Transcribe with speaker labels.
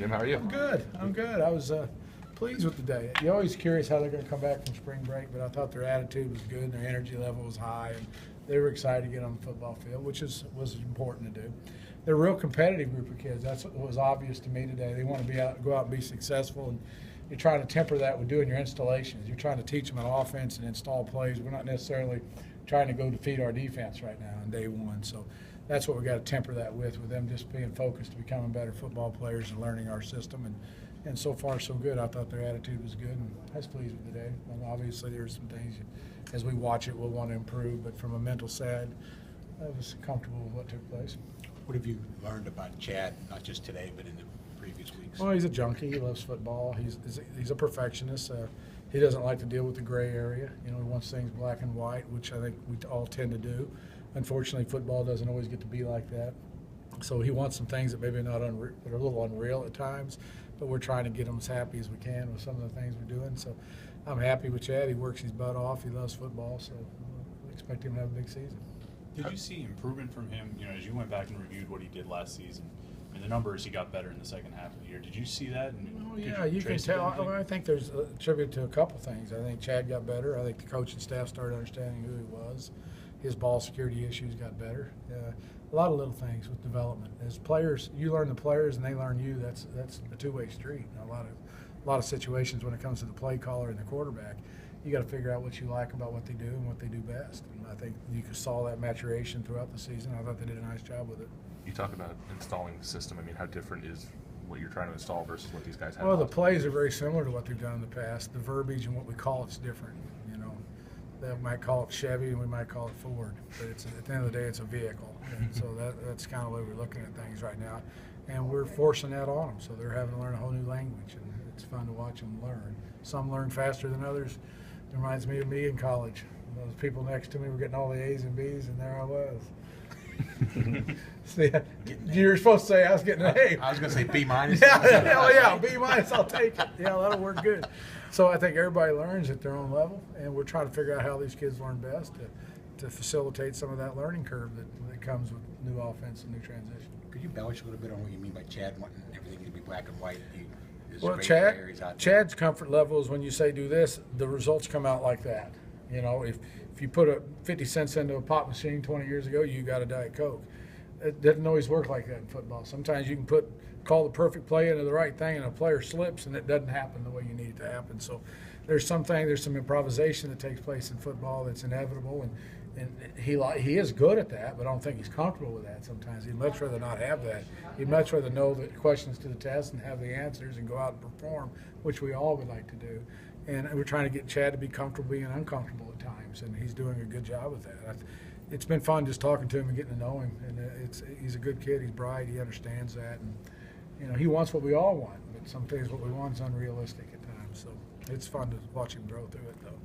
Speaker 1: Jim, how are you?
Speaker 2: I'm good. I was pleased with the day. You're always curious how they're going to come back from spring break, but I thought their attitude was good and their energy level was high, and they were excited to get on the football field, which was important to do. They're a real competitive group of kids. That's what was obvious to me today. They want to go out and be successful, and you're trying to temper that with doing your installations. You're trying to teach them an offense and install plays. We're not necessarily trying to go defeat our defense right now on day one. So that's what we got to temper that with them just being focused to becoming better football players and learning our system. And so far, so good. I thought their attitude was good, and I was pleased with the day. And obviously, there's some things, as we watch it, we'll want to improve. But from a mental side, I was comfortable with what took place.
Speaker 3: What have you learned about Chad, not just today, but in the previous weeks?
Speaker 2: Well, he's a junkie. He loves football. He's a perfectionist. He doesn't like to deal with the gray area. He wants things black and white, which I think we all tend to do. Unfortunately, football doesn't always get to be like that. So he wants some things that maybe that are a little unreal at times, but we're trying to get him as happy as we can with some of the things we're doing. So I'm happy with Chad. He works his butt off. He loves football, so we expect him to have a big season.
Speaker 4: Did you see improvement from him, as you went back and reviewed what he did last season? I mean, the numbers, he got better in the second half of the year. Did you see that?
Speaker 2: Oh, yeah, you can tell. I think there's a tribute to a couple things. I think Chad got better. I think the coaching staff started understanding who he was. His ball security issues got better. A lot of little things with development. As players, you learn the players and they learn you. That's a two-way street. A lot of situations when it comes to the play caller and the quarterback, you got to figure out what you like about what they do and what they do best. And I think you saw that maturation throughout the season. I thought they did a nice job with it.
Speaker 1: You talk about installing the system. I mean, how different is what you're trying to install versus what these guys have?
Speaker 2: Well, the plays are very similar to what they've done in the past. The verbiage and what we call it's different. They might call it Chevy and we might call it Ford, but at the end of the day, it's a vehicle. And so that's kind of the way we're looking at things right now. And we're forcing that on them, so they're having to learn a whole new language, and it's fun to watch them learn. Some learn faster than others. It reminds me of me in college. Those people next to me were getting all the A's and B's, and there I was. See, you were supposed to say I was getting an A.
Speaker 3: I was going to say B minus.
Speaker 2: Yeah, B minus, I'll take it. Yeah, that'll work good. So I think everybody learns at their own level, and we're trying to figure out how these kids learn best to facilitate some of that learning curve that comes with new offense and new transition.
Speaker 3: Could you embellish a little bit on what you mean by Chad wanting everything to be black and white?
Speaker 2: Well, Chad's comfort level is when you say do this, the results come out like that. If you put 50 cents into a pop machine 20 years ago, you got a Diet Coke. It doesn't always work like that in football. Sometimes you can call the perfect play into the right thing, and a player slips, and it doesn't happen the way you need it to happen. So there's some improvisation that takes place in football that's inevitable, and he is good at that, but I don't think he's comfortable with that sometimes. He'd much rather not have that. He'd much rather know the questions to the test and have the answers and go out and perform, which we all would like to do. And we're trying to get Chad to be comfortable being uncomfortable at times, and he's doing a good job with that. It's been fun just talking to him and getting to know him, and he's a good kid. He's bright. He understands that, and he wants what we all want, but some things what we want is unrealistic at times. So it's fun to watch him grow through it, though.